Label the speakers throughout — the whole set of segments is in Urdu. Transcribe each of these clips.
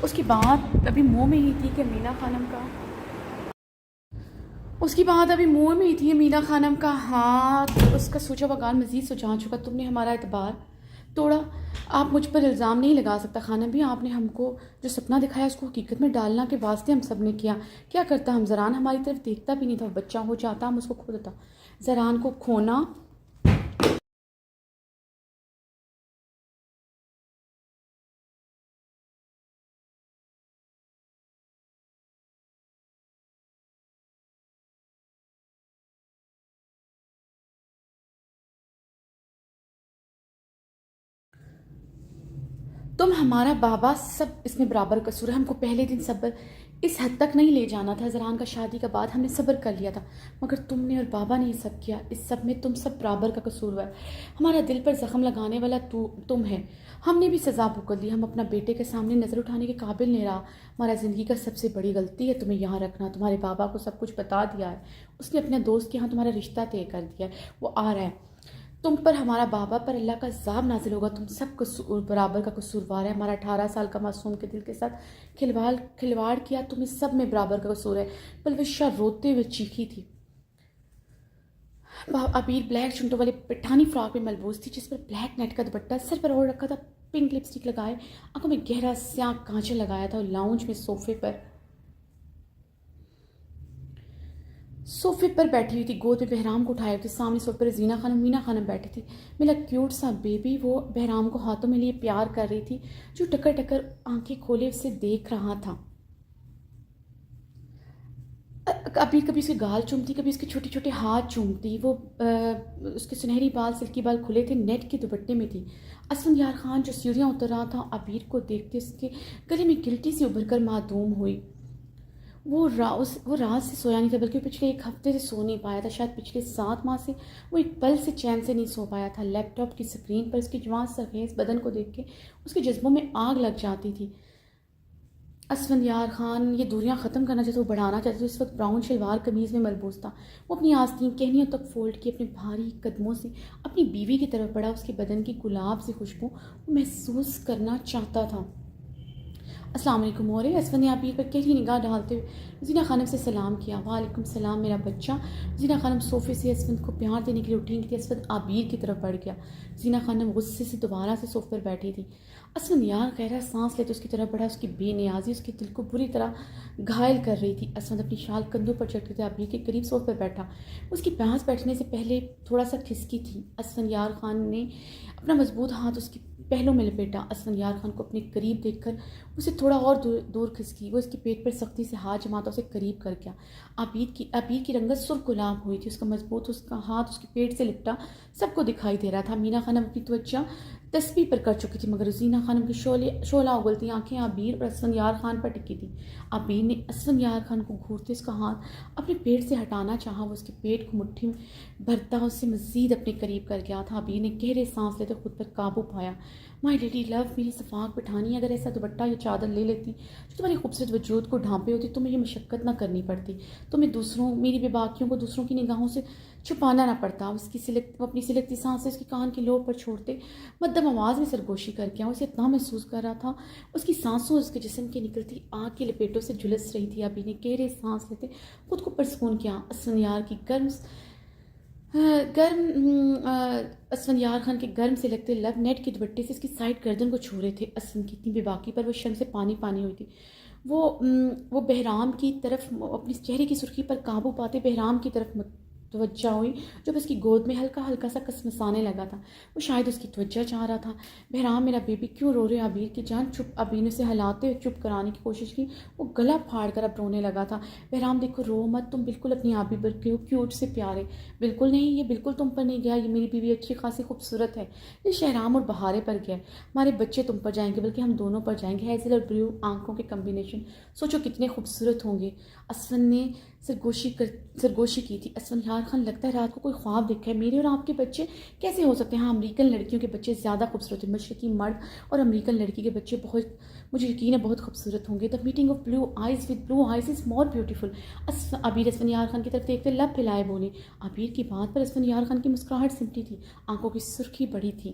Speaker 1: اس کی بات ابھی منہ میں ہی تھی کہ مینا خانم کا مینا خانم کا ہاتھ اس کا سوچا ہوا گال مزید سجا چکا. تم نے ہمارا اعتبار توڑا. آپ مجھ پر الزام نہیں لگا سکتا خانم بھی. آپ نے ہم کو جو سپنا دکھایا اس کو حقیقت میں ڈالنا کے واسطے ہم سب نے کیا. کیا کرتا ہمزران ہماری طرف دیکھتا بھی نہیں تھا. بچہ ہو جاتا ہم اس کو کھو دیتا. زران کو کھونا تم ہمارا بابا سب اس میں برابر قصور ہے. ہم کو پہلے دن صبر اس حد تک نہیں لے جانا تھا. زران کا شادی کا بعد ہم نے صبر کر لیا تھا مگر تم نے اور بابا نے یہ سب کیا. اس سب میں تم سب برابر کا قصور ہوا ہے. ہمارا دل پر زخم لگانے والا تم ہے. ہم نے بھی سزا بھگت لی. ہم اپنا بیٹے کے سامنے نظر اٹھانے کے قابل نہیں رہا. ہمارا زندگی کا سب سے بڑی غلطی ہے تمہیں یہاں رکھنا. تمہارے بابا کو سب کچھ بتا دیا ہے. اس نے اپنے دوست کے یہاں تمہارا رشتہ طے کر دیا ہے. وہ آ رہا ہے. تم پر ہمارا بابا پر اللہ کا عذاب نازل ہوگا. تم سب برابر کا قصوروار ہے. ہمارا 18 سال کا معصوم کے دل کے ساتھ کھلواڑ کیا. تمہیں سب میں برابر کا قصور ہے. پلوشا روتے ہوئے چیخی تھی. عبیر بلیک چنٹوں والے پٹھانی فراک میں ملبوس تھی جس پر بلیک نیٹ کا دوپٹہ سر پر اوڑھ رکھا تھا. پنک لپسٹک لگائے, آنکھوں میں گہرا سیاہ کانچا لگایا تھا. اور لاؤنج میں صوفے پر بیٹھی ہوئی تھی. گود میں بہرام کو اٹھائے ہوئے. سامنے صوفے پر زینہ خانم مینا خانم بیٹھی تھی. میرا کیوٹ سا بیبی. وہ بہرام کو ہاتھوں میں لیے پیار کر رہی تھی جو ٹکر ٹکر آنکھیں کھولے اسے دیکھ رہا تھا. کبھی کبھی اس کے گال چومتی, کبھی اس کے چھوٹے چھوٹے ہاتھ چومتی. وہ اس کے سنہری بال سلکی بال کھلے تھے, نیٹ کے دوپٹے میں تھی. اسفندیار خان جو سیڑھیاں اتر رہا تھا عبیر کو دیکھتے اس کے گلے میں گلٹی سی ابھر کر معدوم ہوئی. وہ رات سے سویا نہیں تھا بلکہ پچھلے 1 ہفتے سے سو نہیں پایا تھا. شاید پچھلے 7 ماہ سے وہ ایک پل سے چین سے نہیں سو پایا تھا. لیپ ٹاپ کی سکرین پر اس کے جوان سرخیز بدن کو دیکھ کے اس کے جذبوں میں آگ لگ جاتی تھی. اسفندیار خان یہ دوریاں ختم کرنا چاہتا, وہ بڑھانا چاہتا. اس وقت براؤن شلوار قمیض میں ملبوس تھا. وہ اپنی آستین کہنیوں تک فولڈ کی اپنے بھاری قدموں سے اپنی بیوی کی طرف بڑھا. اس کے بدن کی گلاب سی خوشبو وہ محسوس کرنا چاہتا تھا. السلام علیکم مورے. اسفند نے عبیر پر گہری نگاہ ڈالتے ہوئے زینہ خانم سے سلام کیا. وعلیکم السلام میرا بچہ. زینہ خانم صوفے سے اسفند کو پیار دینے کے لیے اٹھی تھی. اسفند عبیر کی طرف بڑھ گیا. زینہ خانم غصے سے دوبارہ سے صوفے پر بیٹھی تھی. اسفند یار گہرا سانس لیتے اس کی طرف بڑھا. اس کی بے نیازی اس کے دل کو بری طرح گھائل کر رہی تھی. اسفند اپنی شال کندھوں پر چڑھ کے عبیر کے قریب صوفے پر بیٹھا. اس کی پاس بیٹھنے سے پہلے تھوڑا سا کھسکی تھی. اسفند یار خان نے اپنا مضبوط ہاتھ اس کی پہلوں میں لپیٹا. اسفند یار خان کو اپنے قریب دیکھ کر اسے تھوڑا اور دور کھسکی. وہ اس کے پیٹ پر سختی سے ہاتھ جماتا اسے قریب کر گیا. عبیر کی رنگت سرخ گلاب ہوئی تھی. اس کا مضبوط اس کا ہاتھ اس کے پیٹ سے لپٹا سب کو دکھائی دے رہا تھا. مینا خانم اپنی توجہ تسبیح پر کر چکی تھی مگر زینہ خانم کی شعلہ اگلتی آنکھیں عبیر اور اسفند یار خان پر ٹکی تھی. عبیر نے اسفند یار خان کو گھورتے اس کا ہاتھ اپنے پیٹ سے ہٹانا چاہا. وہ اس کے پیٹ کو مٹھی میں بھرتا اسے مزید اپنے قریب کر گیا تھا. عبیر نے گہرے سانس لیتے خود پر قابو پایا. مائی لیڈی لو, میری صفاق پٹھانی, اگر ایسا دوپٹہ یا چادر لے لیتی جو تمہاری خوبصورت وجود کو ڈھانپے ہوتی تمہیں یہ مشقت نہ کرنی پڑتی. تمہیں میری بے باکیوں کو دوسروں کی نگاہوں سے چھپانا نہ پڑتا. وہ اپنی سلگتی سانس سے اس کے کان کی لوب پر چھوڑتے مدھم آواز میں سرگوشی کر گیا. اسے اتنا محسوس کر رہا تھا اس کی سانسوں اس کے جسم کی نکلتی آگ کی لپیٹوں سے جھلس رہی تھی. ابھی نے گہرے سانس لیتے خود کو پرسکون کیا. اسفند یار خان کے گرم سے لگتے لب نیٹ کے دوپٹے سے اس کی سائڈ گردن کو چھو رہے تھے. اسفند کی اتنی بے باکی پر وہ شرم سے پانی ہوئی تھی. وہ بہرام کی طرف اپنی چہرے کی سرخی پر قابو پاتے بہرام کی طرف متوجہ ہوئی جو اس کی گود میں ہلکا ہلکا سا کسمسانے لگا تھا. وہ شاید اس کی توجہ چاہ رہا تھا. بہرام میرا بیبی کیوں رو رہے؟ عبیر کی جان چپ. عبیر نے اسے ہلاتے ہوئے چپ کرانے کی کوشش کی. وہ گلا پھاڑ کر اب رونے لگا تھا. بہرام دیکھو رو مت, تم بالکل اپنی عابی پر کیوٹ سے پیارے. بالکل نہیں, یہ بالکل تم پر نہیں گیا. یہ میری بیوی اچھی خاصی خوبصورت ہے. یہ شہرام اور بہارے پر گیا. ہمارے بچے تم پر جائیں گے بلکہ ہم دونوں پر جائیں گے. ہیزل اور بلیو آنکھوں کے کمبینیشن سوچو کتنے خوبصورت ہوں گے. اسفند نے سرگوشی کی تھی. اسفند یار خان لگتا ہے رات کو کوئی خواب دیکھا ہے. میرے اور آپ کے بچے کیسے ہو سکتے ہیں؟ ہاں, امریکن لڑکیوں کے بچے زیادہ خوبصورت ہیں. مشرقی مرد اور امریکن لڑکی کے بچے مجھے یقین ہے بہت خوبصورت ہوں گے. The meeting of blue eyes with blue eyes is more beautiful. Abeer Asfandyar Khan کی طرف دیکھتے لب پھیلائے بولے. عبیر کی بات پر اسفند یار خان کی مسکراہٹ سمٹی تھی. آنکھوں کی سرخی بڑی تھی.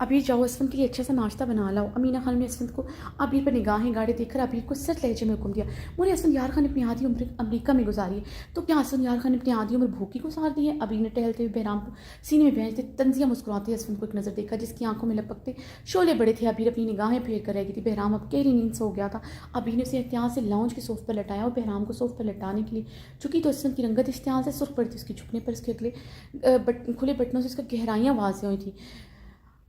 Speaker 1: ابیر جاؤ اسفند کے لیے اچھا سا ناشتہ بنا لاؤ۔ امینہ خانم نے اسفند کو ابیر پر نگاہیں گاڑے دیکھ کر ابیر کو سرد لہجے میں حکم دیا۔ مجھے اسفند یار خان نے اپنی آدھی عمر امریکہ میں گزاری ہے، تو کیا اسفند یار خان نے اپنی آدھی عمر بھوکی گزار دی ہے؟ ابیر نے ٹہلتے ہوئے بہرام کو سینے میں بھیجتے تنزیہ مسکراتے اسفند کو ایک نظر دیکھا، جس کی آنکھوں میں لپکتے شعلے بڑے تھے۔ ابیر اپنی نگاہیں پھیر کر رہ گئی تھی۔ بہرام اب گہری نیند سے ہو گیا تھا۔ ابیر نے اسے احتیاط سے لاؤنج کے صوفے پر لٹایا اور بہرام کو صوفے پر لٹانے کے لیے جھکی تو اسفند کی رنگت اشتعال سے سرخ پڑی تھی۔ اس کے جھکنے پر اس کے اگلے کھلے بٹنوں سے اس کا گہرائیاں واضح ہوئی تھیں۔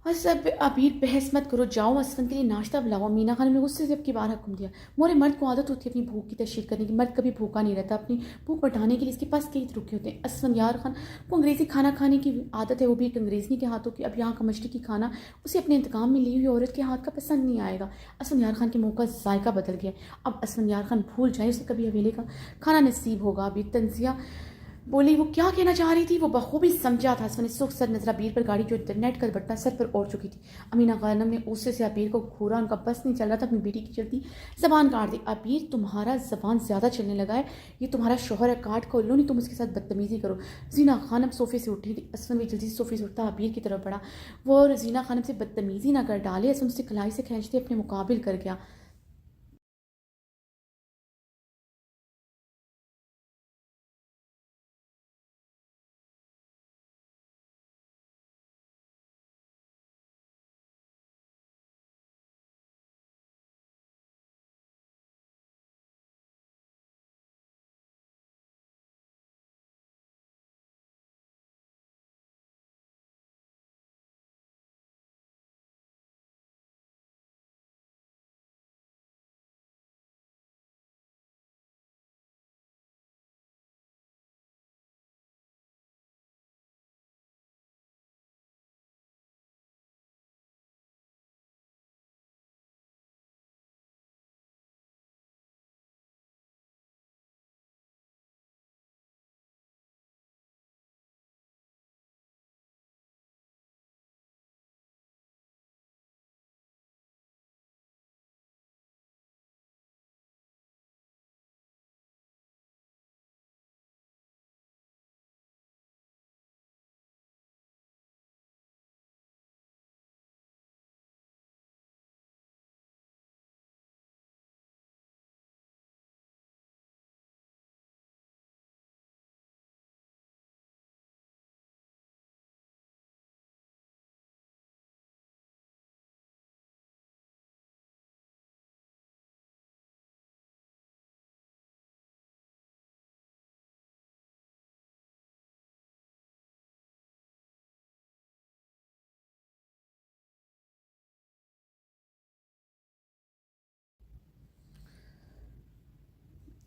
Speaker 1: اور سب ابیر بحث مت کرو، جاؤ اسفند کے لیے ناشتہ بلاؤ۔ امینہ خانم نے غصے سے اب کی بار حکم دیا۔ مورے مرد کو عادت ہوتی ہے اپنی بھوک کی تشہیر کرنے کی، مرد کبھی بھوکا نہیں رہتا، اپنی بھوک بٹھانے کے لیے اس کے پاس کئی طریقے ہوتے ہیں۔ اسفند یار خان کو انگریزی کھانا کھانے کی عادت ہے، وہ بھی ایک انگریزنی کے ہاتھوں کی۔ اب یہاں کا مشرقی کھانا اسے اپنے انتقام میں لی ہوئی عورت کے ہاتھ کا پسند نہیں آئے گا۔ اسفند یار خان کے منہ کا ذائقہ بدل گیا۔ اب اسفند یار خان بھول جائے اسے کبھی حویلے کا کھانا نصیب ہوگا۔ ابھی تنزیہ بولی وہ کیا کہنا چاہ رہی تھی، وہ بخوبی سمجھا تھا۔ اسفند نے سرخ سر نظر ابیر پر گاڑی جو انٹرنیٹ کا بٹنا سر پر اوڑھ چکی تھی۔ امینہ خانم نے غصے سے ابیر کو گھورا، ان کا بس نہیں چل رہا تھا اپنی بیٹی کی چلتی زبان کاٹ دی۔ ابیر تمہارا زبان زیادہ چلنے لگا ہے، یہ تمہارا شوہر ہے، کاٹ کھول لو نہیں تم اس کے ساتھ بدتمیزی کرو۔ زینہ خانم صوفے سے اٹھی تھی۔ اسفند بھی جلدی سے صوفے سے اٹھتا ابیر کی طرف بڑھا، وہ اور زینہ خانم سے بدتمیزی نہ کر ڈالے۔ اسفند اسے کلائی سے کھینچتے اپنے مقابل کر گیا۔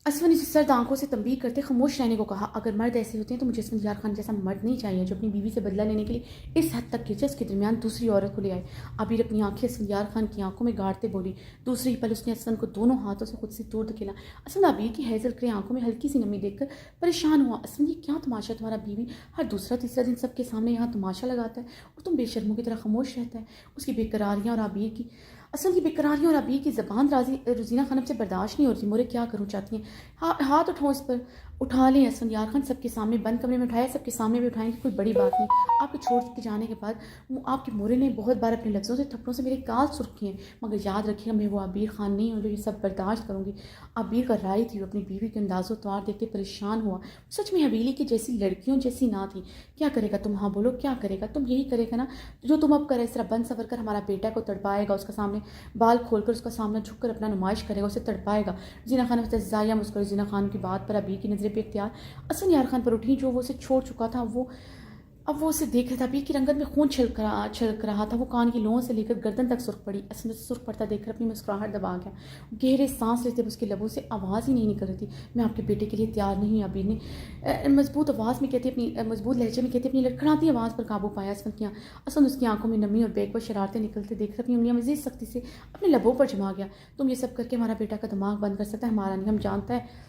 Speaker 1: اسفند نے سرد آنکھوں سے تنبیہ کرتے خاموش رہنے کو کہا۔ اگر مرد ایسے ہوتے ہیں تو مجھے اسفند یار خان جیسا مرد نہیں چاہیے جو اپنی بیوی سے بدلہ لینے کے لیے اس حد تک گرجا اس کے درمیان دوسری عورت کو لے آئے۔ ابیر اپنی آنکھیں اسفند یار خان کی آنکھوں میں گاڑتے بولی۔ دوسری پل اس نے اسفند کو دونوں ہاتھوں سے خود سے دور دھکیلا۔ اسفند ابیر کی ہیزل گرے آنکھوں میں ہلکی سی نمی دیکھ کر پریشان ہوا۔ اسفند یہ کیا تماشا، تمہارا بیوی ہر دوسرا تیسرا دن سب کے سامنے یہاں تماشا لگاتا ہے اور تم بے شرموں کی طرح خاموش رہتا ہے۔ اس کی بےقراریاں اور ابیر کی اسفند کی بےقراریوں اور ابیر کی زبان رازی روزینہ خانم سے برداشت نہیں ہوتی۔ مورے کیا کروں چاہتی ہیں، ہاتھ اٹھاؤ اس پر، اٹھا لیں۔ اسفند یار خان سب کے سامنے بند کمرے میں اٹھایا، سب کے سامنے بھی اٹھائیں گے، کوئی بڑی بات نہیں۔ آپ کے چھوڑ کے جانے کے بعد آپ کے مورے نے بہت بار اپنے لفظوں سے تھپڑوں سے میرے گال سرخ کیے ہیں، مگر یاد رکھیے گا میں وہ ابیر خان نہیں ہوں جو یہ سب برداشت کروں گی۔ ابیر کا رائے تھی، وہ اپنی بیوی کے انداز و طوار دیکھتے پریشان ہوا۔ سچ میں حویلی کی جیسی لڑکیوں جیسی نہ تھی۔ کیا کرے گا تم، ہاں بولو کیا کرے گا تم، یہی کرے گا نا جو تم اب کرے، اس طرح بند سور کر ہمارا بیٹا کو تڑپائے گا، اس کا سامنے بال کھول کر اس کا سامنا جھک کر اپنا نمائش کرے گا، اسے تڑپائے گا۔ زینہ خان استہزائیہ مسکرائی۔ زینہ خان کی بات پر ابیر کی نظریں بے اختیار اسفند یار خان پر اٹھی جو وہ اسے چھوڑ چکا تھا۔ اب وہ اسے دیکھ رہا تھا۔ ابیر کی رنگت میں خون چھلک رہا تھا، وہ کان کی لوؤں سے لے کر گردن تک سرخ پڑی۔ اسفند سے سرخ پڑتا دیکھ کر اپنی مسکراہٹ دبا گیا، گہرے سانس لیتے اس کے لبوں سے آواز ہی نہیں نکل رہی تھی۔ میں آپ کے بیٹے کے لیے تیار نہیں ہوں، ابیر نے مضبوط آواز میں کہتے اپنی مضبوط لہجے میں کہتے اپنی لڑکھڑاتی آواز پر قابو پایا۔ اسفند اس کی آنکھوں میں نمی اور بیک پر شرارتیں نکلتے دیکھ کر اپنی انگلیاں مزید سختی سے اپنے لبوں پر جما گیا۔ تم یہ سب کر کے ہمارا بیٹا کا دماغ بند کر سکتا ہے، ہمارا نہیں، ہم جانتا ہے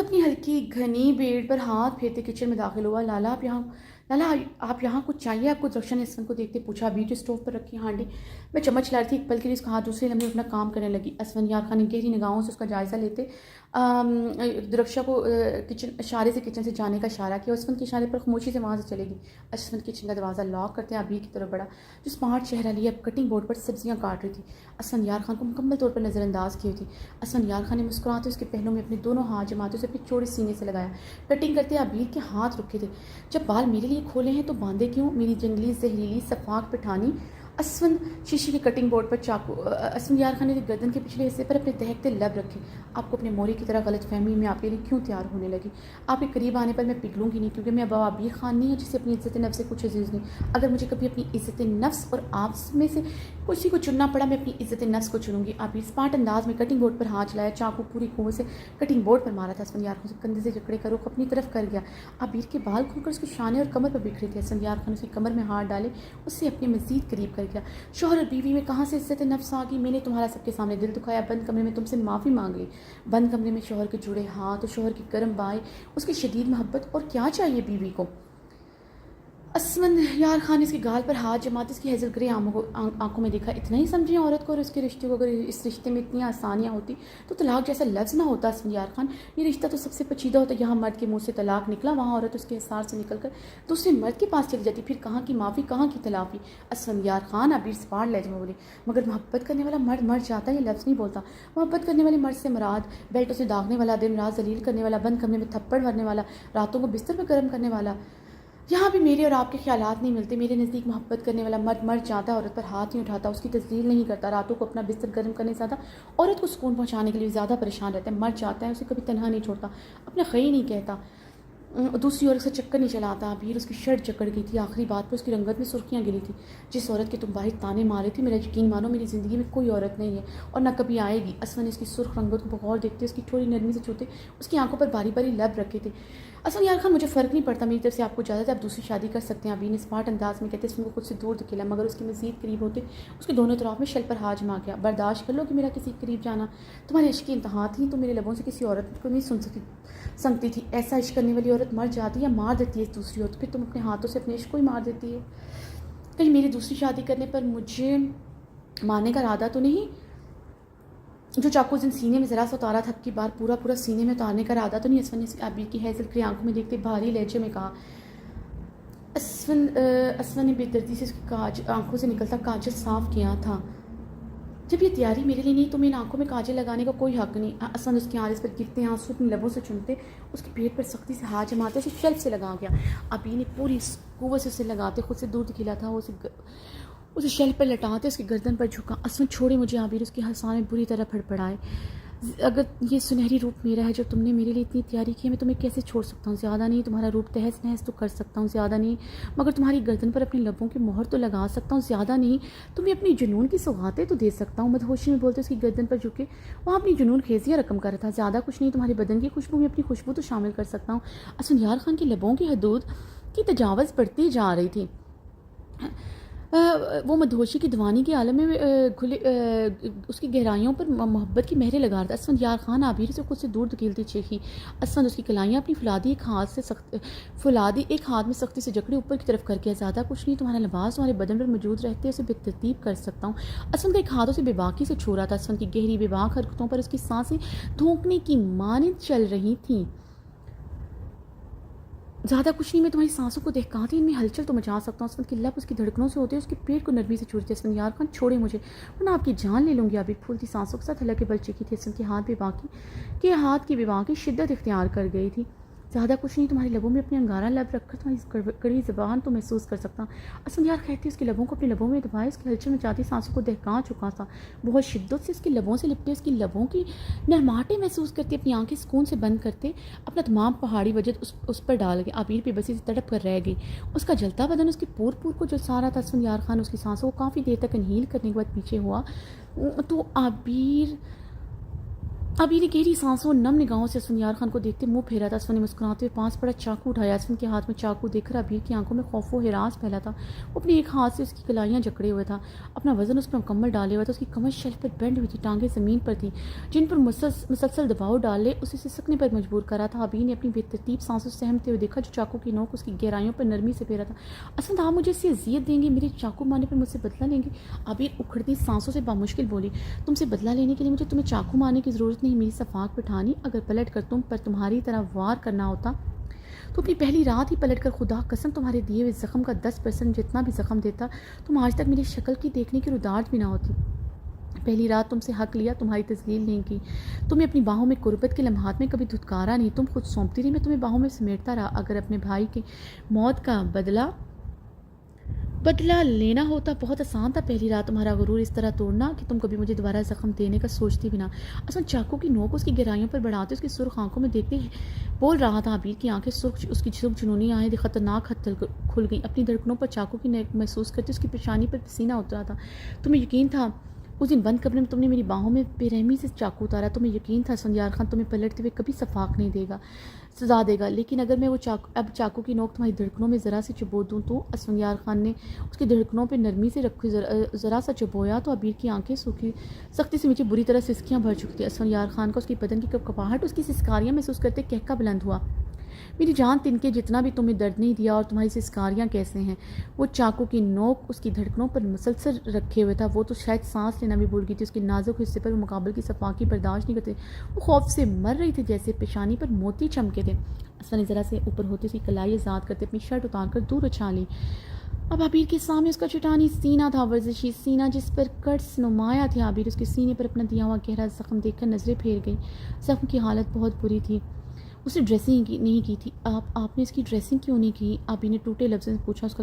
Speaker 1: اپنی ہلکی گھنی بیڑ پر ہاتھ پھیرتے کچن میں داخل ہوا. لالا آپ یہاں کچھ چاہیے آپ کو؟ درخشا نے اسفند کو دیکھتے پوچھا. ابھی جو اسٹوو پر رکھی ہانڈی میں چمچ لا رہی تھی. ایک پل کے لیے اس کا ہاتھ دوسرے لمحے اپنا کام کرنے لگی. اسفند یار خان نے گہری نگاہوں سے اس کا جائزہ لیتے درخشا کو اشارے سے کچن سے جانے کا اشارہ کیا. اسفند کے اشارے پر خاموشی سے وہاں سے چلے گی. اسفند کچن کا دروازہ لاک کرتے عبیر کی طرف بڑھا جو اسمارٹ چہرہ لیے اب کٹنگ بورڈ پر سبزیاں کاٹ رہی تھی. اسفند یار خان کو مکمل طور پر نظر انداز کی ہوئی تھی. اسفند یار خان نے مسکراتے اس کے پہلوں میں اپنے دونوں ہاتھ جماتے اسے اپنے چوڑے سینے سے لگایا. کٹنگ کرتے عبیر کے ہاتھ رکھے تھے. جب بال میرے لیے کھولے ہیں تو باندھے کیوں؟ میری جنگلی زہریلی صفاق پٹھانی. اسفند شیشے کے کٹنگ بورڈ پر چاقو. اسفند یار خان نے گردن کے پچھلے حصے پر اپنے دہکتے لب رکھے. آپ کو اپنے موری کی طرح غلط فہمی میں آپ کے لیے کیوں تیار ہونے لگی؟ آپ کے قریب آنے پر میں پگھلوں گی نہیں کیونکہ میں اب عبیر خان نہیں ہے جسے اپنی عزت نفس سے کچھ عزیز نہیں. اگر مجھے کبھی اپنی عزت نفس اور آپ میں سے کسی کو چننا پڑا میں اپنی عزت نفس کو چنوں گی. عبیر اسمارٹ انداز میں کٹنگ بورڈ پر ہاتھ چلایا. چاقو پوری قوت سے کٹنگ بورڈ پر مارا تھا. اسفند یار خان سے کندھے سے جکڑے کا رخ اپنی طرف کر گیا. عبیر کے بال کھول کر اس کے شانے اور کمر پر بکھرے تھے. اسفند یار خان اس کی کمر میں ہاتھ ڈالے اس سے اپنے مزید قریب کر گیا. شوہر اور بیوی میں کہاں سے عزت نفس آ گئی؟ میں نے تمہارا سب کے سامنے دل دکھایا. بند کمرے میں تم سے معافی مانگ لی. بند کمرے میں شوہر کے جڑے ہاتھ اور شوہر کی گرم بائیں اس کی شدید محبت. اور کیا چاہیے بیوی کو؟ اسفند یار خان نے اس کے گال پر ہاتھ جماتے اس کی ہیزل گرے آنکھوں میں دیکھا. اتنا ہی سمجھیں عورت کو اور اس کے رشتے کو؟ اگر اس رشتے میں اتنی آسانیاں ہوتی تو طلاق جیسا لفظ نہ ہوتا. اسفند یار خان یہ رشتہ تو سب سے پیچیدہ ہوتا. یہاں مرد کے منہ سے طلاق نکلا وہاں عورت اس کے حصار سے نکل کر دوسرے مرد کے پاس چلی جاتی. پھر کہاں کی معافی کہاں کی تلافی؟ اسفند یار خان عبیر سپاڑ لہجے میں بولے. مگر محبت کرنے والا مرد مر جاتا یہ لفظ نہیں بولتا. محبت کرنے والے مرد سے مراد بیلٹوں سے داغنے والا، دن رات ذلیل کرنے والا، بند کمرے میں تھپڑ مارنے والا، راتوں کو بستر پر گرم کرنے والا. یہاں بھی میرے اور آپ کے خیالات نہیں ملتے. میرے نزدیک محبت کرنے والا مرد مر جاتا، عورت پر ہاتھ نہیں اٹھاتا، اس کی تذلیل نہیں کرتا، راتوں کو اپنا بستر گرم کرنے زیادہ عورت کو سکون پہنچانے کے لیے زیادہ پریشان رہتا ہے. مر جاتا ہے، اسے کبھی تنہا نہیں چھوڑتا، اپنا خیر نہیں کہتا، دوسری عورت سے چکر نہیں چلاتا. ابھی اس کی شرٹ جکڑ گئی تھی. آخری بات پر اس کی رنگت میں سرخیاں گری تھی. جس عورت کے تم باہر تانے مارے تھے میرا یقین مانو میری زندگی میں کوئی عورت نہیں ہے اور نہ کبھی آئے گی. اسفند نے اس کی سرخ رنگت کو بغور دیکھتے اس کی تھوڑی نرمی سے چھوتے اس کی آنکھوں پر باری باری لب رکھے تھے. اسفند یار خان مجھے فرق نہیں پڑتا، میری طرف سے آپ کو اجازت ہے، آپ دوسری شادی کر سکتے ہیں. ابھی نے اسمارٹ انداز میں کہتے اسفند کو خود سے دور دھکیلا مگر اس کے مزید قریب ہوتے اس کے دونوں طرف میں شل پر ہاتھ جما گیا. برداشت کر لو کہ میرا کسی قریب جانا تمہارے عشق کی انتہا تھی. تو میرے لبوں سے کسی عورت کو نہیں سنگتی تھی. ایسا عشق کرنے والی عورت مر جاتی یا مار دیتی ہے دوسری عورت، پھر تم اپنے ہاتھوں سے اپنے عشق کو ہی مار دیتی ہے. کہیں میری دوسری شادی کرنے پر مجھے مارنے کا ارادہ تو نہیں؟ جو چاقو دن سینے میں ذرا سا اتارا تھا اب کی بار پورا سینے میں اتارنے کا ارادہ تو نہیں؟ اسفند نے عبیر کی ہیزل کی آنکھوں میں دیکھتے بھاری لہجے میں کہا. اسفند نے بے دردی سے اس کی آنکھوں سے نکلتا کاجل صاف کیا تھا. جب یہ تیاری میرے لیے نہیں تو میری آنکھوں میں کاجل لگانے کا کوئی حق نہیں. اسفند اس کی آرز پر گرتے آنسو اپنے لبوں سے چنتے اس کے پیٹ پر سختی سے ہاتھ جماتے اسے شیلف سے لگا گیا. ابھی نے پوری قوت سے اسے لگاتے خود سے دور دکھیلا تھا. اسے شیلف پر لٹاتے اس کی گردن پر جھکا. اسفند چھوڑے مجھے. عبیر اس کے ہنسانے میں بری طرح پھڑپڑائے. اگر یہ سنہری روپ میرا ہے جو تم نے میرے لیے اتنی تیاری کی ہے میں تمہیں کیسے چھوڑ سکتا ہوں؟ زیادہ نہیں تمہارا روپ تہس نہس تو کر سکتا ہوں، زیادہ نہیں مگر تمہاری گردن پر اپنے لبوں کی مہر تو لگا سکتا ہوں، زیادہ نہیں تمہیں اپنی جنون کی سوغاتیں تو دے سکتا ہوں. مدہوشی میں بولتے اس کی گردن پر جھکے وہاں اپنی جنون خیزیاں رقم کر رہا تھا. زیادہ کچھ نہیں تمہارے بدن کی خوشبو میں اپنی خوشبو تو شامل کر سکتا ہوں. اسفند یار خان کی لبوں کی حدود کی تجاوز بڑھتی جا رہی تھی. وہ مدہوشی کی دیوانی کے عالم میں اس کی گہرائیوں پر محبت کی مہریں لگا رہا تھا. اسفند یار خان عبیر سے خود سے دور دھکیلتی چیخی. اسفند اس کی کلائیاں اپنی فولادی ایک ہاتھ میں سختی سے جکڑے اوپر کی طرف کر کے زیادہ کچھ نہیں تمہارا لباس تمہارے بدن پر موجود رہتے اسے بے ترتیب کر سکتا ہوں. اسفند کا ایک ہاتھوں سے بے باکی سے چھو رہا تھا. اسفند کی گہری بے باک حرکتوں پر اس کی سانسیں دھونکنے کی مانند چل رہی تھیں. زیادہ کچھ نہیں میں تمہاری سانسوں کو دہکاتی ان میں ہلچل تو مچا سکتا ہوں. اسفند کی لب اس کی دھڑکنوں سے ہوتے اس کے پیٹ کو نرمی سے چھوڑتے. اسفند یار خان چھوڑے مجھے ورنہ آپ کی جان لے لوں گی. عبیر پھولتی سانسوں کے ساتھ ہلکے بل چکی تھی. اسفند کے ہاتھ کی بے باکی شدت اختیار کر گئی تھی. زیادہ کچھ نہیں تمہارے لبوں میں اپنے انگارہ لب رکھ کر تمہاری کڑی زبان تو محسوس کر سکتا ہوں. اسفند یار کہتے اس کے لبوں کو اپنے لبوں میں دبائے اس کی ہلچل میں جاتی سانسوں کو دہکا چکا تھا. بہت شدت سے اس کے لبوں سے لپٹے اس کی لبوں کی نرماہٹیں محسوس کرتے اپنی آنکھیں سکون سے بند کرتے اپنا تمام پہاڑی وجد اس پر ڈال گئے. عبیر پہ بسی سے تڑپ کر رہ گئی. اس کا جلتا بدن اس کے پور کو جلسا رہا تھا. اسفند یار خان اس کی سانسوں کو کافی دیر تک انہیل کرنے کے بعد پیچھے ہوا تو ابھی نے گہری سانسوں اور نم نگاہوں سے اسفندیار خان کو دیکھتے منہ پھیرا تھا۔ اسفند نے مسکراتے ہوئے پاس پڑا چاقو اٹھایا۔ اسفند کے ہاتھ میں چاقو دیکھ کر ابیر کی آنکھوں میں خوف و ہراس پھیلا تھا۔ وہ اپنے ایک ہاتھ سے اس کی کلائیاں جکڑے ہوئے تھا، اپنا وزن اس پر مکمل ڈالے ہوئے تھا۔ اس کی کمر شیلف پر بینڈ ہوئی تھی، ٹانگیں زمین پر تھیں جن پر مسلسل دباؤ ڈالے اسے سسکنے پر مجبور کرا تھا۔ ابیر نے اپنی بے ترتیب سانسوں سے سہمتے ہوئے دیکھا جو چاقو کی نوک اس کی گہرائیوں پر نرمی سے پھیرا تھا۔ اسفند آپ مجھے اس سے اذیت دیں گے، میرے چاقو مارنے پر مجھ سے بدلہ لیں گے؟ ابیر اکھڑتی سانسوں سے بامشکل بولی۔ تم سے بدلہ لینے کے لیے مجھے تمہیں چاقو مارنے کی ضرورت نہیں، میری صفاق پٹھانی۔ اگر پلٹ کر تم پر تمہاری طرح وار کرنا ہوتا تو اپنی پہلی رات ہی پلٹ کر خدا قسم تمہارے دیے ہوئے زخم کا 10% جتنا بھی زخم دیتا، تم آج تک میری شکل کی دیکھنے کی رداعت بھی نہ ہوتی۔ پہلی رات تم سے حق لیا، تمہاری تذلیل نہیں کی، تمہیں اپنی باہوں میں قربت کے لمحات میں کبھی دھتکارا نہیں، تم خود سونپتی رہی، میں تمہیں باہوں میں سمیٹتا رہا۔ اگر اپنے بھائی کی موت کا بدلہ لینا ہوتا بہت آسان تھا۔ پہلی رات تمہارا غرور اس طرح توڑنا کہ تم کبھی مجھے دوبارہ زخم دینے کا سوچتی بھی نہ۔ اصل چاقو کی نوک اس کی گہرائیوں پر بڑھاتے اس کی سرخ آنکھوں میں دیکھتے بول رہا تھا۔ ابیر کی آنکھیں سرخ، اس کی سرخ جنونی آنکھیں خطرناک حد تک کھل گئیں۔ اپنی دھڑکنوں پر چاقو کی نوک محسوس کرتے اس کی پیشانی پر پسینہ اترا تھا۔ تمہیں یقین تھا اس دن بند کمرے میں تم نے میری باہوں میں بے رحمی سے چاقو اتارا، تمہیں یقین تھا اسفندیار خان تمہیں پلٹتے ہوئے کبھی صفاق نہیں دے گا، سزا دے گا، لیکن اگر میں وہ چاقو کی نوک تمہاری دھڑکنوں میں ذرا سی چبو دوں تو اسفندیار خان نے اس کی دھڑکنوں پہ نرمی سے رکھی ذرا سا چبویا تو ابیر کی آنکھیں سختی سے نیچے بری طرح سسکیاں بھر چکی تھیں۔ اسفندیار خان کا اس کی بدن کی کپکپاہٹ، اس کی سسکاریاں محسوس کرتے کہکا بلند ہوا۔ میری جان تنکے جتنا بھی تمہیں درد نہیں دیا، اور تمہاری سسکاریاں کیسے ہیں؟ وہ چاقو کی نوک اس کی دھڑکنوں پر مسلسل رکھے ہوئے تھا، وہ تو شاید سانس لینا بھی بھول گئی تھی۔ اس کے نازک حصے پر وہ مقابل کی صفاقی برداشت نہیں کرتے، وہ خوف سے مر رہی تھی جیسے پیشانی پر موتی چمکے تھے۔ اسفند نے ذرا سے اوپر ہوتے اس کی کلائی آزاد کرتے اپنی شرٹ اتار کر دور اچھا لی۔ اب ابیر کے سامنے اس کا چٹانی سینہ تھا، ورزشی سینہ جس پر کٹس نمایاں تھے۔ ابیر اس کے سینے پر اپنا دیا ہوا گہرا زخم دیکھ کر نظریں پھیر گئی۔ زخم کی حالت بہت بری تھی، اس نے ڈریسنگ نہیں کی تھی۔ آپ نے اس کی ڈریسنگ کیوں نہیں کی؟ ابیر نے ٹوٹے لفظوں سے پوچھا۔ اس کا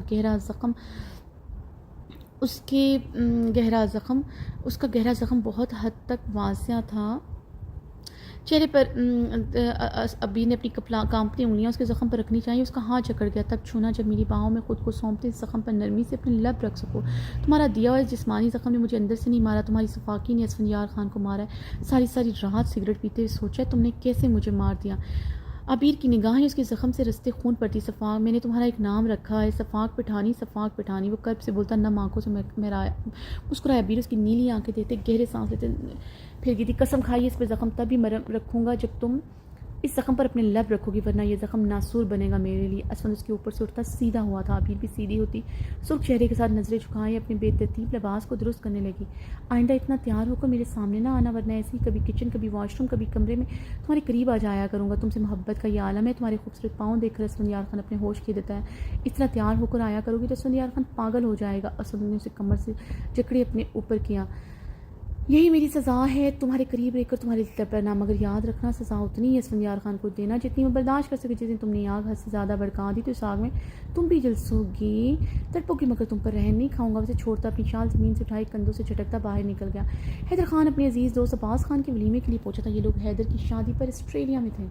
Speaker 1: گہرا زخم بہت حد تک واضح تھا۔ چہرے پر ابیر نے اپنی کانپتی انگلیاں اس کے زخم پر رکھنی چاہیے۔ اس کا ہاتھ جکڑ گیا۔ تب چھونا جب میری باہوں میں خود کو سونپتے اس زخم پر نرمی سے اپنے لب رکھ سکو۔ تمہارا دیا ہوا جسمانی زخم نے مجھے اندر سے نہیں مارا، تمہاری صفاقی نے اسفندیار خان کو مارا ہے۔ ساری رات سگریٹ پیتے ہوئے سوچا ہے تم نے کیسے مجھے مار دیا۔ ابیر کی نگاہیں اس کے زخم سے رستے خون پر تھی۔ صفاق، میں نے تمہارا ایک نام رکھا ہے، صفاق پٹھانی، صفاق پٹھانی۔ وہ کرب سے بولتا نم آنکھوں سے مسکرایا۔ ابیر اس کی نیلی آنکھیں دیکھتے گہرے سانس لیتے پھر گئی تھی۔ قسم کھائی اس پہ زخم تبھی مرہم رکھوں گا جب تم اس زخم پر اپنے لب رکھو گی، ورنہ یہ زخم ناسور بنے گا میرے لیے۔ اسفند اس کے اوپر سے اٹھتا سیدھا ہوا تھا، ابیر بھی سیدھی ہوتی سرخ چہرے کے ساتھ نظریں جھکائے اپنے بے ترتیب لباس کو درست کرنے لگی۔ آئندہ اتنا تیار ہو کر میرے سامنے نہ آنا، ورنہ ایسے ہی کبھی کچن، کبھی واش روم، کبھی کمرے میں تمہارے قریب آ جایا کروں گا۔ تم سے محبت کا یہ عالم ہے، تمہارے خوبصورت پاؤں دیکھ کر اسفندیار خان اپنے ہوش کھو دیتا ہے۔ اس طرح تیار ہو کر آیا کرو گی تو اسفندیار خان پاگل ہو جائے گا۔ اسفند نے اسے کمر سے جکڑے اپنے اوپر کیا۔ یہی میری سزا ہے، تمہارے قریب رہ کر تمہارے دل پر نہ، مگر یاد رکھنا سزا اتنی ہی اسفندیار خان کو دینا جتنی وہ برداشت کر سکے۔ جس دن تم نے آگ حد سے زیادہ بھڑکا دی تو اس آگ میں تم بھی جلسو گی، تڑپو گی، مگر تم پر رحم نہیں کھاؤں گا۔ اسے چھوڑتا اپنی شال زمین سے اٹھائی کندھوں سے جھٹکتا باہر نکل گیا۔ حیدر خان اپنے عزیز دوست عباس خان کے ولیمے کے لیے پہنچا تھا۔ یہ لوگ حیدر کی شادی پر آسٹریلیا میں تھے۔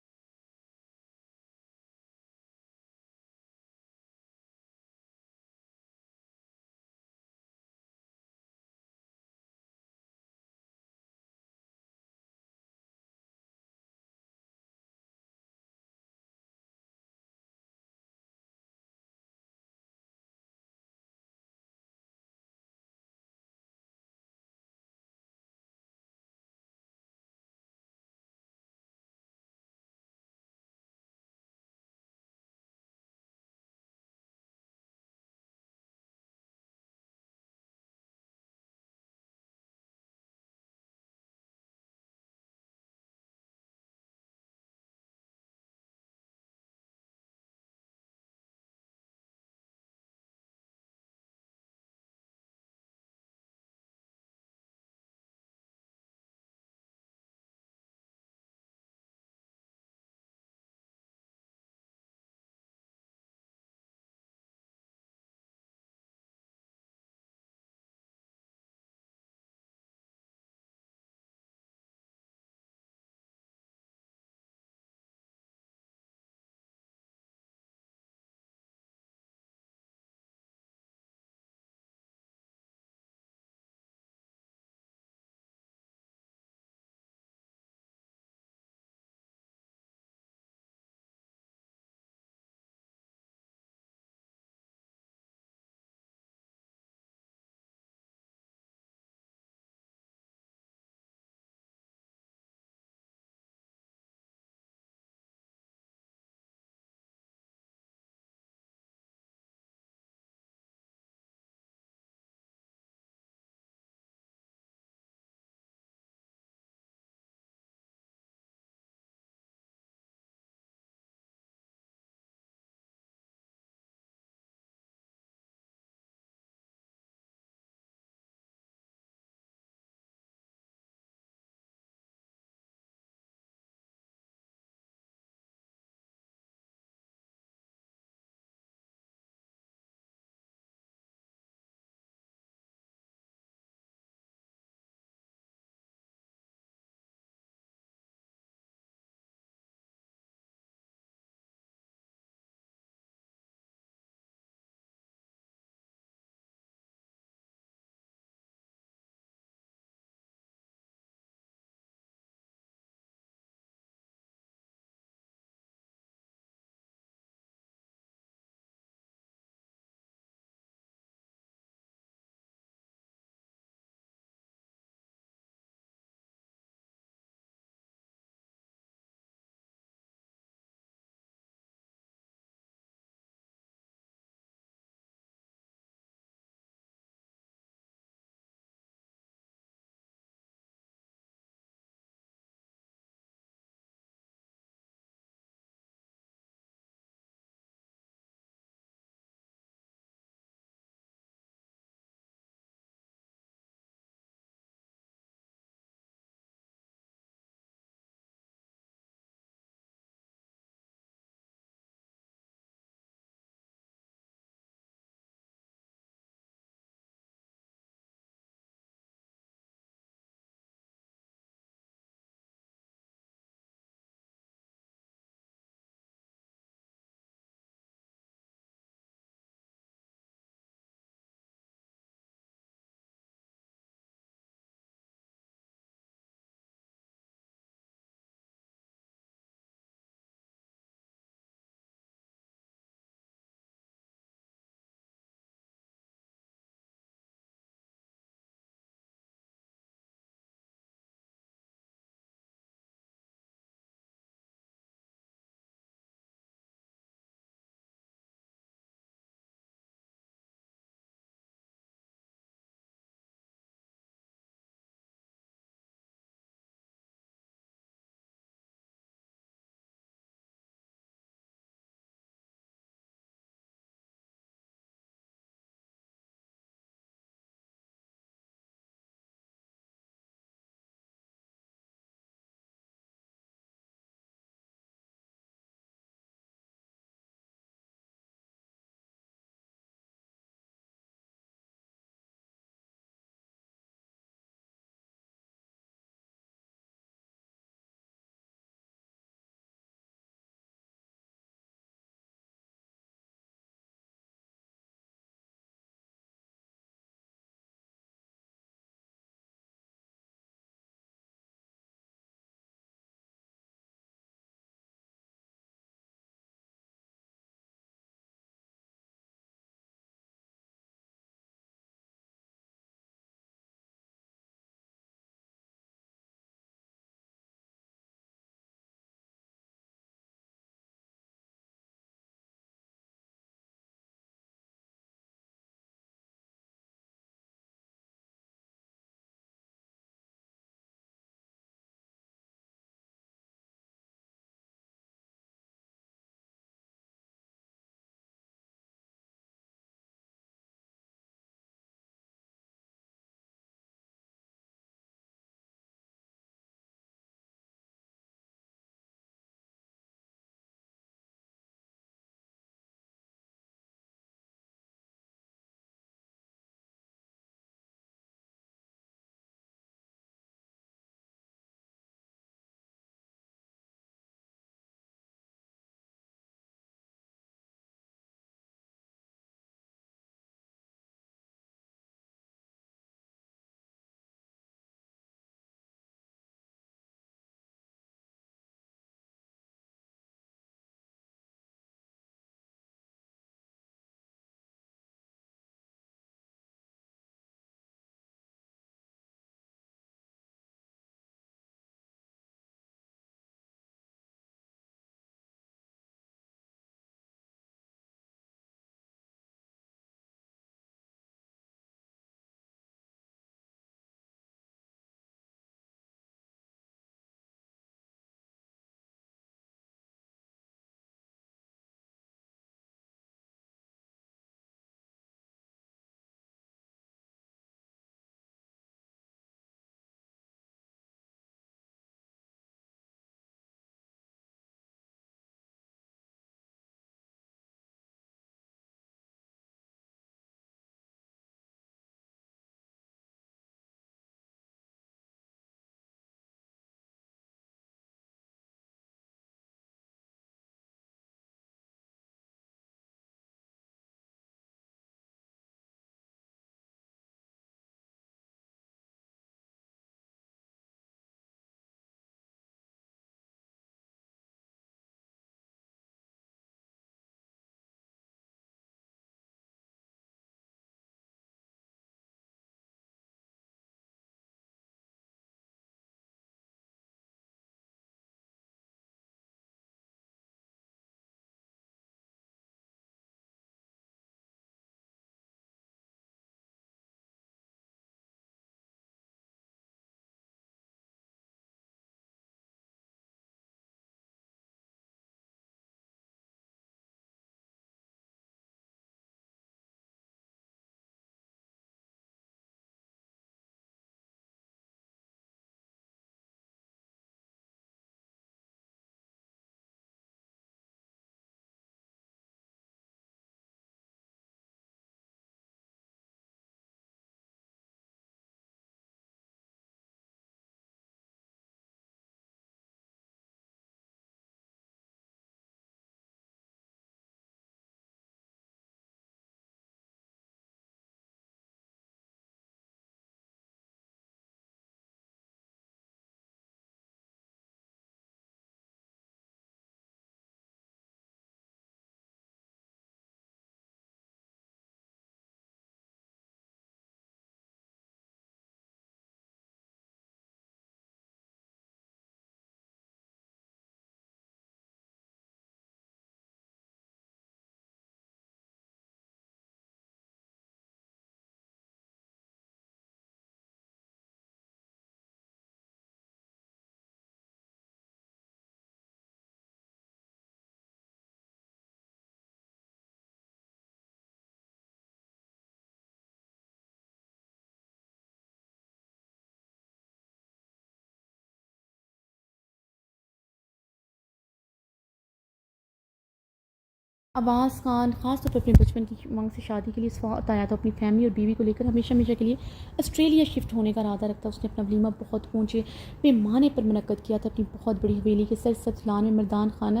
Speaker 1: عباس خان خاص طور پر اپنے بچپن کی مانگ سے شادی کے لیے اس وقت آیا تھا، اپنی فیملی اور بیوی کو لے کر ہمیشہ ہمیشہ کے لیے آسٹریلیا شفٹ ہونے کا ارادہ رکھتا. اس نے اپنا ولیمہ بہت اونچے پیمانے پر منعقد کیا تھا، اپنی بہت بڑی حویلی کے سرسبز لان میں مردان خانہ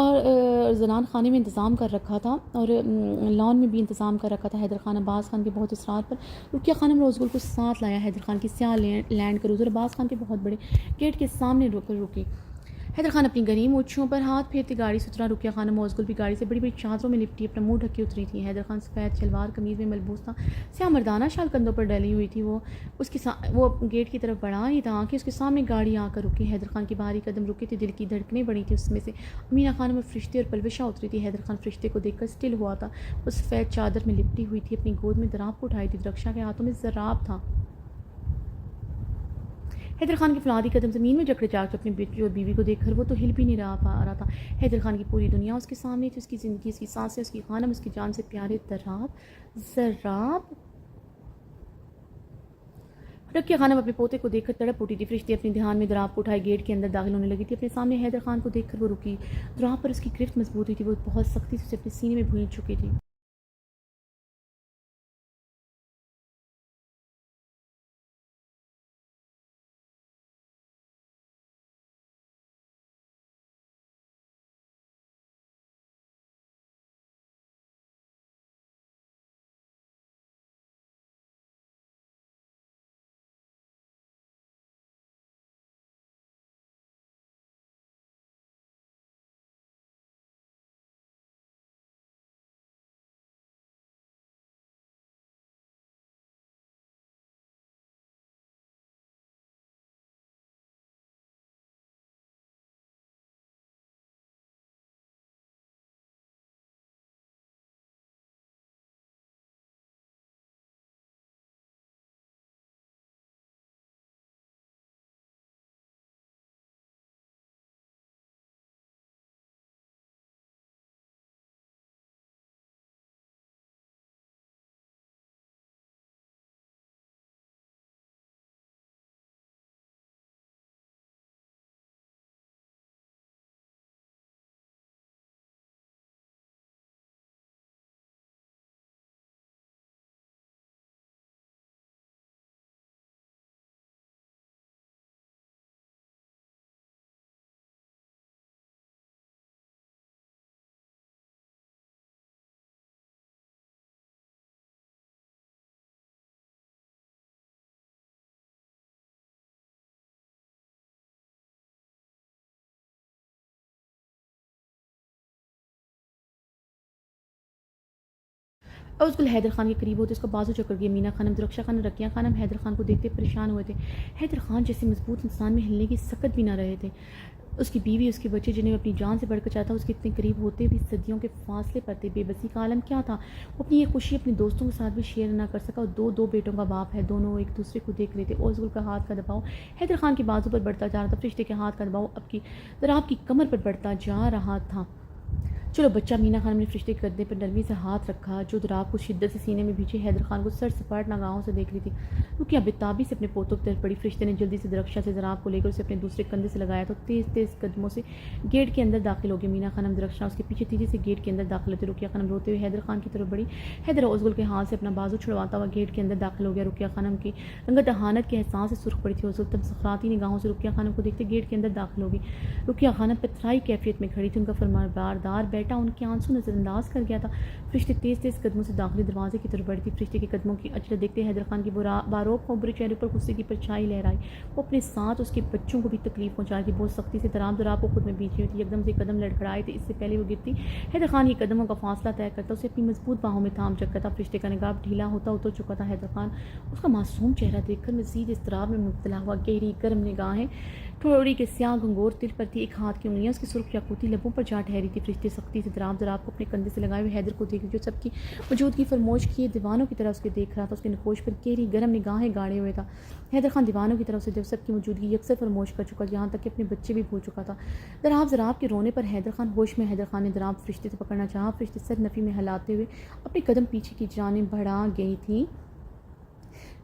Speaker 1: اور زنان خانے میں انتظام کر رکھا تھا، اور لان میں بھی انتظام کر رکھا تھا. حیدر خان عباس خان کے بہت اصرار پر رقیہ خانم روز گل کو ساتھ لایا. حیدر خان کی سیاہ لینڈ کروزر عباس خان کے بہت بڑے گیٹ کے سامنے رکی. حیدر خان اپنی گریم اونچیوں پر ہاتھ پھیرتی گاڑی سے اترا. رقیہ خانم موزگل بھی گاڑی سے بڑی بڑی چادروں میں لپٹی اپنا منہ ڈھکے اتری تھی. حیدر خان سفید شلوار قمیض میں ملبوس تھا، سیاہ مردانہ شال کندھوں پر ڈلی ہوئی تھی. وہ گیٹ کی طرف بڑھا ہی تھا کہ اس کے سامنے گاڑی آ کر رکی. حیدر خان کی بھاری قدم رکے تھے، دل کی دھڑکنیں بڑی تھی. اس میں سے امینہ خانم اور فرشتے اور پلوشہ اتری تھی. حیدر خان فرشتے کو دیکھ کر سٹل ہوا تھا. وہ سفید چادر میں لپٹی ہوئی تھی، اپنی گود میں دراب کو اٹھائی تھی. درخشاں کے ہاتھوں میں زراب تھا. حیدر خان کے فولادی قدم زمین میں جکڑے جا کر اپنی بیٹی اور بیوی کو دیکھ کر وہ تو ہل بھی نہیں رہا تھا. حیدر خان کی پوری دنیا اس کے سامنے تھی، اس کی زندگی، اس کی سانسیں، اس کی خانم، اس کی جان سے پیارے زراب. رقیہ خانم اپنے پوتے کو دیکھ کر تڑپ اٹھی تھی. فرشتے اپنی دھیان میں دراب کو اٹھائے گیٹ کے اندر داخل ہونے لگی تھی. اپنے سامنے حیدر خان کو دیکھ کر وہ رکی. دراب پر اس کی گرفت مضبوط ہوئی تھی، وہ بہت سختی سے اسے اپنے سینے میں بھونچ چکی تھی. اور اس کو حیدر خان کے قریب ہوتے اس کا بازو چکر گیا. امینہ خانم، درخشاں خانم، رقیہ خانم حیدر خان کو دیکھتے پریشان ہوئے تھے. حیدر خان جیسے مضبوط انسان میں ہلنے کی سکت بھی نہ رہے تھے. اس کی بیوی، اس کے بچے جنہیں وہ اپنی جان سے بڑھ کر چاہتا، اس کے اتنے قریب ہوتے بھی صدیوں کے فاصلے پر تھے. بے بسی کا عالم کیا تھا. وہ اپنی یہ خوشی اپنے دوستوں کے ساتھ بھی شیئر نہ کر سکا. اور دو بیٹوں کا باپ ہے، دونوں ایک دوسرے کو دیکھ رہے تھے. اوزگل کا ہاتھ کا دباؤ حیدر خان کے بازو پر بڑھتا جا رہا تھا. فرشتے کے ہاتھ کا دباؤ اب کی دراب کی کمر پر بڑھتا جا رہا تھا. چلو بچہ. امینہ خانم نے فرشتے کے گردے پر نرمی سے ہاتھ رکھا جو دراب کو شدت سے سینے میں بھیجے. حیدر خان کو سر سپاٹ نگاہوں سے دیکھ رہی تھی. رقیہ بےتابی سے اپنے پوتوں کی طرف پڑی. فرشتے نے جلدی سے درخشاں سے دراب کو لے کر اسے اپنے دوسرے کندھے سے لگایا تو تیز تیز قدموں سے گیٹ کے اندر داخل ہو گئی. امینہ خانم، درخشاں اس کے پیچھے تیزی سے گیٹ کے اندر داخل ہوتے. رقیہ خانم روتے ہوئے حیدر خان کی طرف بڑھی. حیدر اوزگل کے ہاتھ سے اپنا بازو چھڑواتا ہوا گیٹ کے اندر داخل ہو گیا. رقیہ خانم کی رنگت اہانت کے احساس سے سرخ پڑی تھی. اوزگل تمسخراتی نگاہوں سے رقیہ خانم کو دیکھتے گیٹ کے اندر داخل ہو گئی. رقیہ خانم پتھرائی کیفیت میں کھڑی تھی. ان کا فرمانبردار بیٹا ان کے آنسو نظر انداز کر گیا تھا. فرشتے تیز تیز قدموں سے داخلی دروازے کی طرف بڑھی تھی. فرشتے کے قدموں کی اچرت دیکھتے حیدر خان کی باروب خبرے چہرے پر غصے کی پرچھائی لہرائی. وہ اپنے ساتھ اس کے بچوں کو بھی تکلیف پہنچا رہی تھی. بہت سختی سے دراب کو خود میں بیچ رہی تھی. ایک دم سے قدم لڑکھڑائے تھے. اس سے پہلے وہ گرتی حیدر خان کے قدموں کا فاصلہ طے کرتا اسے اپنی مضبوط باہوں میں تھام چکا تھا. فرشتے کا نقاب ڈھیلا ہوتا اتر چکا تھا. حیدر خان اس کا معصوم چہرہ دیکھ کر مزید اضطراب میں مبتلا ہوا. گہری گرم نگاہیں تھوڑی کے سیاہ گنگور دل پر تھی. ایک ہاتھ کی انگلیاں اس کی سرخ یاقوتی لبوں پر جا ٹھہری تھی. فرشتے سختی سے دراب کو اپنے کندھے سے لگائے ہوئے حیدر کو دیکھ جو سب کی موجودگی فرموش کیے دیوانوں کی طرح اس کے دیکھ رہا تھا. اس کے نقوش پر گہری گرم نگاہیں گاڑے ہوئے تھا. حیدر خان دیوانوں کی طرف سے جب سب کی موجودگی یکسر فرموش کر چکا، یہاں تک کہ اپنے بچے بھی بھول چکا تھا. دراب کے رونے پر حیدر خان ہوش میں. حیدر خان نے دراب فرشتے سے پکڑنا چاہا. فرشتے سر نفی میں ہلاتے ہوئے اپنے قدم پیچھے کی جانب بڑھا گئی تھی.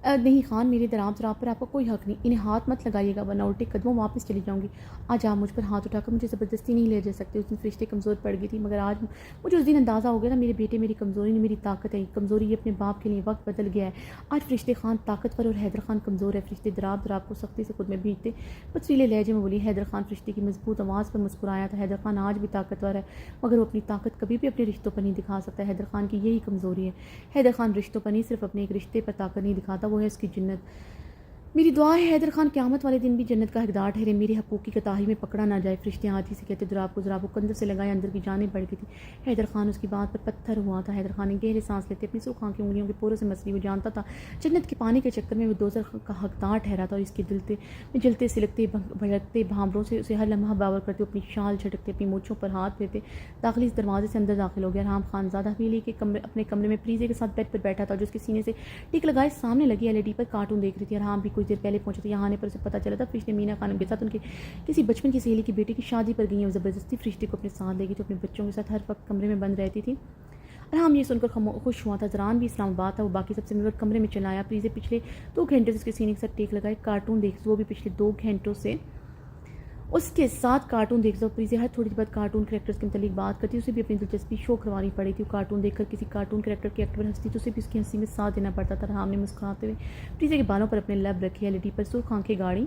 Speaker 1: نہیں خان، میرے دراب ذراب پر آپ کا کوئی حق نہیں، انہیں ہاتھ مت لگائیے گا ورنہ الٹے قدموں واپس چلی جاؤں گی۔ آج آپ مجھ پر ہاتھ اٹھا کر مجھے زبردستی نہیں لے جا سکتے۔ اس دن فرشتے کمزور پڑ گئی تھی، مگر آج مجھے اس دن اندازہ ہو گیا تھا میرے بیٹے میری کمزوری نہیں میری طاقت ہے، کمزوری یہ اپنے باپ کے لیے وقت بدل گیا ہے۔ آج فرشتے خان طاقتور اور حیدر خان کمزور ہے۔ فرشتے دراب کو سختی سے خود میں بھیجتے پتریلے لہجے میں بولی۔ حیدر خان فرشتے کی مضبوط آواز پر مسکرایا تھا۔ حیدر خان آج بھی طاقتور ہے، مگر وہ اپنی طاقت کبھی بھی اپنے رشتوں پر نہیں دکھا سکتا۔ حیدر خان کی یہی کمزوری ہے۔ حیدر خان رشتوں پر نہیں، صرف اپنے ایک رشتے پر طاقت نہیں دکھاتا، وہ ہے اس کی جنت۔ میری دعا ہے حیدر خان قیامت والے دن بھی جنت کا حقدار ٹھہرے، میرے حقوق کی کوتاہی میں پکڑا نہ جائے۔ فرشتے آجزی سے کہتے دراب کو کندھے سے لگائے اندر کی جانب بڑھ گئی تھی۔ حیدر خان اس کی بات پر پتھر ہوا تھا۔ حیدر خان نے گہرے سانس لیتے اپنی سرخ آنکھیں انگلیوں کے پوروں سے مسلی، وہ جانتا تھا جنت کے پانی کے چکر میں وہ دوزخ کا حقدار ٹھہرا تھا، اور اس کے دل میں جلتے سلکتے بھڑکتے بھانبروں سے اسے ہر لمحہ باور کرتے، اپنی شال جھٹکتے، اپنی مونچھوں پر ہاتھ پھیرتے داخلی اس دروازے سے اندر داخل ہو گیا۔ رحم خان زادہ حویلی کے اپنے کمرے میں پریزے کے ساتھ بیڈ پر بیٹھا تھا، جو اس کے سینے سے ٹک لگائے سامنے لگی LED پر کارٹون دیکھ رہی تھی۔ رحم بھی کچھ دیر پہلے پہنچا تھا، یہاں آنے پر اسے پتہ چلا تھا فرشتے مینا خانم کے ساتھ ان کے کسی بچپن کی سہیلی کی بیٹی کی شادی پر گئی ہیں۔ وہ زبردستی فرشتے کو اپنے ساتھ لے گئی، تو اپنے بچوں کے ساتھ ہر وقت کمرے میں بند رہتی تھی۔ رحم یہ سن کر خوش ہوا تھا۔ زران بھی اسلام آباد تھا، وہ باقی سب سے مل کر کمرے میں چلا آیا۔ پریزے پچھلے 2 گھنٹے سے اس کے سینے کے ساتھ ٹیک لگائے کارٹون دیکھ، وہ بھی پچھلے 2 گھنٹوں سے اس کے ساتھ کارٹون دیکھتا۔ پریزے ہر تھوڑی دیر بعد کارٹون کریکٹرز کے متعلق بات کرتی، اسے بھی اپنی دلچسپی شو کروانی پڑی تھی۔ وہ کارٹون دیکھ کر کسی کارٹون کریکٹر کی ایکٹ پر ہنستی تو اسے بھی اس کی ہنسی میں ساتھ دینا پڑتا تھا۔ رحم نے مسکراتے ہوئے پریزے کے بالوں پر اپنے لب رکھے، LED پر سرخ آنکھیں گاڑی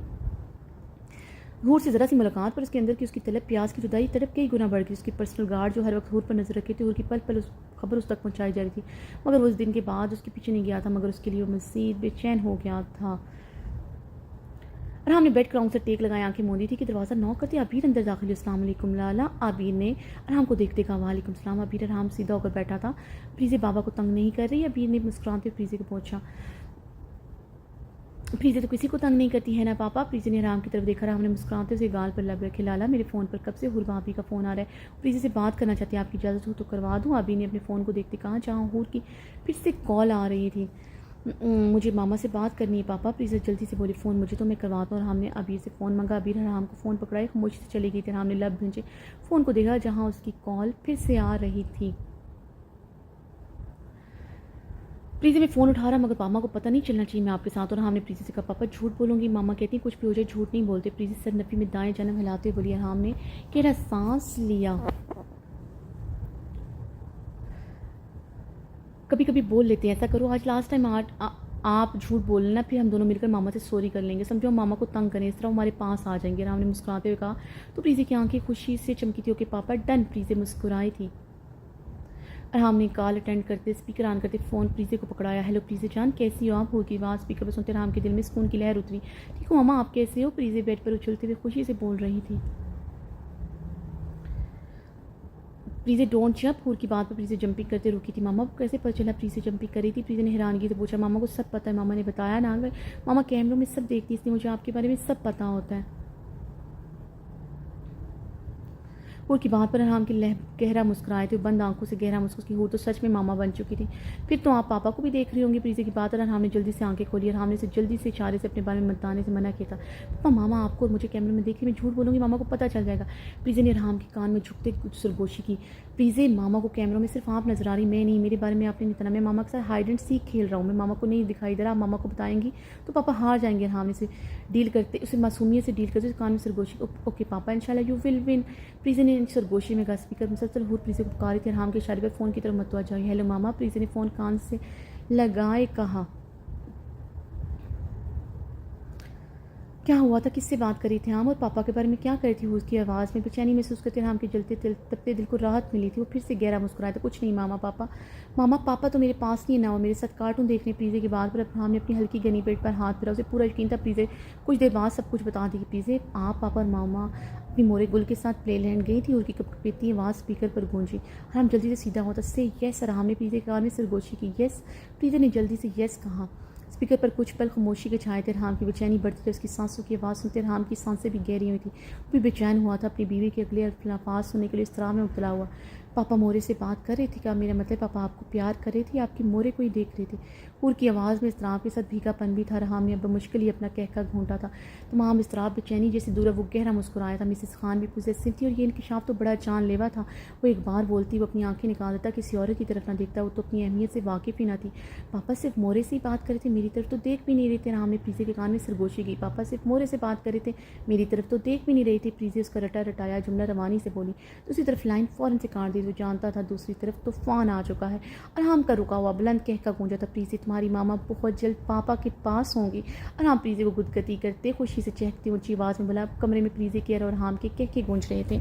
Speaker 1: حور سے ذرا سی ملاقات پر اس کے اندر کی اس کی طلب پیاس کی جدائی طلب کئی گنا بڑھ گئی۔ اس کی پرسنل گارڈ جو ہر وقت حور پر نظر رکھے تھے، حور کی پل پل خبر اس تک پہنچائی جا رہی تھی، مگر وہ اس دن کے بعد اس کے پیچھے نہیں گیا تھا، مگر اس کے لیے وہ مزید بے چین ہو گیا تھا۔ رحم نے بیڈ کراؤن سے ٹیک لگائے آنکھیں موندی تھی کہ دروازہ نوک کرتے عبیر اندر داخل ہوئی۔ السلام علیکم لالا، عبیر نے رحم کو دیکھتے کہا۔ وعلیکم السلام۔ عبیر رحم سیدھا ہو کر بیٹھا تھا۔ پریزے بابا کو تنگ نہیں کر رہی؟ عبیر نے مسکراتے ہوئے پریزے کو پوچھا۔ پریزے تو کسی کو تنگ نہیں کرتی ہے نا پاپا؟ پریزے نے رحم کی طرف دیکھا۔ رحم نے مسکراتے ہوئے گال پر لب رکھے۔ لالا میرے فون پر کب سے حور بھابھی کا فون آ رہا ہے، پریزے سے بات کرنا چاہتے ہیں، آپ کی اجازت ہو تو کروا دوں؟ عبیر نے اپنے فون کو دیکھتے کہا۔ جہاں حور کی پھر سے کال آ رہی تھی۔ مجھے ماما سے بات کرنی ہے پاپا، پریزے جلدی سے بولی۔ فون مجھے تو میں کرواتا ہوں۔ رحم نے عبیر سے فون مانگا۔ عبیر رحم کو فون پکڑائے خاموشی سے چلی گئی تھی۔ رحم نے لب بھنجے فون کو دیکھا جہاں اس کی کال پھر سے آ رہی تھی۔ پریزے میں فون اٹھا رہا، مگر ماما کو پتہ نہیں چلنا چاہیے میں آپ کے ساتھ ہوں۔ رحم نے پریزے سے کہا پاپا جھوٹ بولوں گی؟ ماما کہتی ہیں کچھ بھی ہو جائے جھوٹ نہیں بولتے۔ پریزے سر نفی میں دائیں جانب ہلاتے ہوئے بولی۔ رحم نے گہرا سانس لیا۔ کبھی کبھی بول لیتے ہیں، ایسا کرو آج لاسٹ ٹائم آپ جھوٹ بولنا، پھر ہم دونوں مل کر ماما سے سوری کر لیں گے، سمجھو ماما کو تنگ کریں، اس طرح ہمارے پاس آ جائیں گے۔ رحم نے مسکراتے ہوئے کہا۔ تو پریزے کی آنکھیں خوشی سے چمکی تھی کہ پاپا ڈن۔ پریزے مسکرائی تھی۔ رحم نے کال اٹینڈ کرتے اسپیکر آن کرتے فون پریزے کو پکڑایا۔ ہیلو پریزے جان، کیسی ہو آپ؟ حور کی آواز اسپیکر پر سنتے رحم کے دل میں سکون کی لہر اتری۔ ٹھیک ہو ماما، آپ کیسے ہو؟ پریزے بیڈ پر اچھلتے ہوئے خوشی سے بول رہی تھی۔ پریزے ڈونٹ جمپ، حور کی بات پر پریزے جمپنگ کرتے رکی تھی۔ ماما کو کیسے پتہ چلا پریزے جمپنگ کر رہی تھی؟ پریزے نے حیرانگی سے پوچھا۔ ماما کو سب پتہ ہے، ماما نے بتایا نا، ماما کیمروں میں سب دیکھتی، اس لیے مجھے آپ کے بارے میں سب پتہ ہوتا ہے۔ حور کی بات پر رحم کے گہرا مسکرائے تھے، بند آنکھوں سے گہرا مسکرائی۔ حور تو سچ میں ماما بن چکی تھی، پھر تو آپ پاپا کو بھی دیکھ رہی ہوں گی؟ پریزے کی بات پر رحم نے جلدی سے آنکھیں کھولی۔ رحم نے اسے جلدی سے اشارے سے اپنے بارے میں بتانے سے منع کیا تھا۔ پاپا ماما آپ کو اور مجھے کیمرے میں دیکھ میں جھوٹ بولوں گی، ماما کو پتہ چل جائے گا۔ پریزے نے رحم کے کان میں جھکتے کچھ سرگوشی کی۔ پریزے ماما کو کیمروں میں صرف آپ نظر آ رہی، میں نہیں، میرے بارے میں آپ نے اتنا، میں ماما کے ساتھ ہائیڈ اینڈ سیک کھیل رہا ہوں، میں ماما کو نہیں دکھائی دے رہا، آپ ماما کو بتائیں گی تو پاپا ہار جائیں گے۔ رحم نے اسے معصومیت سے ڈیل کرتے کان میں سرگوشی۔ اوکے پاپا انشاءاللہ یو ول ون۔ پریزے نے سرگوشی میں کہا۔ اسپیکر مسلسل حور پریزے کو پکار رہی تھی۔ رحم کے اشارے پر فون کی طرف متوجہ ہوئی۔ ہیلو ماما، پریزے نے فون کان سے لگائے کہا۔ کیا ہوا تھا؟ کس سے بات کر رہی تھی ہم؟ اور پاپا کے بارے میں کیا کر رہی تھی؟ اس کی آواز میں بے چینی محسوس کرتے رحم کے جلتے تپتے دل کو راحت ملی تھی۔ وہ پھر سے گہرا مسکرایا تھا۔ کچھ نہیں ماما، پاپا تو میرے پاس نہیں ہے نا، وہ میرے ساتھ کارٹون دیکھنے۔ پریزے کی بات پر رحم نے اپنی ہلکی گنی پیٹ پر ہاتھ پھیرا، اسے پورا یقین تھا پریزے کچھ دیر بعد سب کچھ بتا دی۔ پریزے آپ پاپا اور ماما اپنی مورے گل کے ساتھ پلے لینڈ گئی تھی؟ اور کی کپکپیتی آواز اسپیکر پر گونجی۔ رحم جلدی سے سیدھا ہوتا سے یس۔ رحم نے پریزے کے کان میں سرگوشی کی۔ یس۔ پریزے نے جلدی سے یس کہا۔ اسپیکر پر کچھ پل خاموشی کے چھائے تھے۔ رحم کی بے چینی بڑھتی تھی، اس کی سانسوں کی آواز سنتے رحم کی سانسیں بھی گہری ہوئی تھیں۔ وہ بھی بے چین ہوا تھا، اپنی بیوی کے اگلے الفاظ سننے کے لیے اضطراب میں مبتلا ہوا۔ پاپا مورے سے بات کر رہے تھے، کیا میرا مطلب پاپا آپ کو پیار کر رہے تھے، آپ کی مورے کو ہی دیکھ رہے تھے؟ حور کی آواز میں اضطراب کے ساتھ بھیگا پن بھی تھا، رحام نے اب مشکل ہی اپنا کہکا گھونٹا تھا۔ تمام اضطراب بے چینی جیسے دور وہ گہرا مسکرایا تھا۔ مسز خان بھی پوزیسو تھی اور یہ انکشاف تو بڑا جان لیوا تھا۔ وہ ایک بار بولتی، وہ اپنی آنکھیں نکال دیتا، کسی عورت کی طرف نہ دیکھتا، وہ تو اپنی اہمیت سے واقف ہی نہ تھی۔ پاپا صرف مورے سے ہی بات کر رہے تھے، میری طرف تو دیکھ بھی نہیں رہے تھے۔ رحام نے پریزے کے کان میں سرگوشی کی۔ پاپا صرف مورے سے بات کر رہے تھے، میری طرف تو دیکھ بھی نہیں رہی تھی۔ پریزے اس کا رٹا رٹایا جملہ روانی سے بولی۔ دوسری طرف لائن فوراً سے کاٹ دی، وہ جانتا تھا دوسری طرف طوفان آ چکا ہے۔ ارحام کا رکا ہوا بلند کہکا گونجا تھا، پریزے تمہاری ماما بہت جلد پاپا کے پاس ہوں گی۔ ارحام پریزے کو گدگدی کرتے خوشی سے چہکتی اونچی آواز میں بولا۔ کمرے میں پریزے کے اور ارحام کے کہکے گونج رہے تھے۔